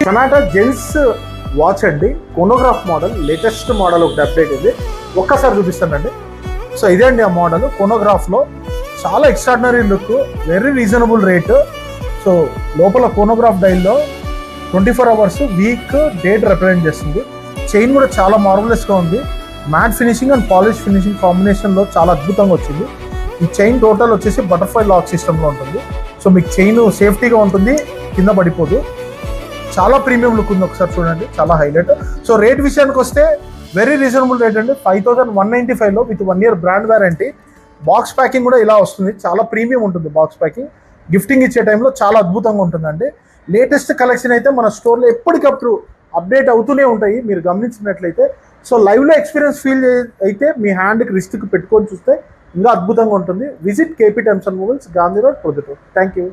Sonata gents watch అండి, కోనోగ్రాఫ్ model, latest model ఒకటి update ఇది. ఒక్కసారి చూపిస్తానండి. సో ఇదే అండి ఆ మోడల్ కోనోగ్రాఫ్లో. చాలా extraordinary look, very reasonable rate. So లోపల కోనోగ్రాఫ్ డైల్లో 24 అవర్స్ వీక్ డేట్ రిప్రజెంట్ చేస్తుంది. చైన్ కూడా చాలా మార్వలెస్గా ఉంది. Matte finishing and polish finishing కాంబినేషన్లో చాలా అద్భుతంగా వచ్చింది. ఈ చైన్ టోటల్ వచ్చేసి బటర్ఫ్లై లాక్ సిస్టంలో ఉంటుంది. సో మీకు చైన్ సేఫ్టీగా ఉంటుంది, కింద పడిపోదు. చాలా ప్రీమియం లుక్ ఉంది, ఒకసారి చూడండి, చాలా హైలైట్. సో రేట్ విషయానికి వస్తే వెరీ రీజనబుల్ రేట్ అండి. 5195లో with 1 year brand warranty. Box packing కూడా ఇలా వస్తుంది, చాలా ప్రీమియం ఉంటుంది బాక్స్ ప్యాకింగ్. గిఫ్టింగ్ ఇచ్చే టైంలో చాలా అద్భుతంగా ఉంటుందండి. లేటెస్ట్ కలెక్షన్ అయితే మన స్టోర్లో ఎప్పటికప్పుడు అప్డేట్ అవుతూనే ఉంటాయి, మీరు గమనించినట్లయితే. సో లైవ్లో ఎక్స్పీరియన్స్ ఫీల్ అయితే మీ హ్యాండ్కి రిస్ట్కి పెట్టుకొని చూస్తే ఇంకా అద్భుతంగా ఉంటుంది. Visit KP tempts and mobiles, Gandhi road, Proddatur. Thank you.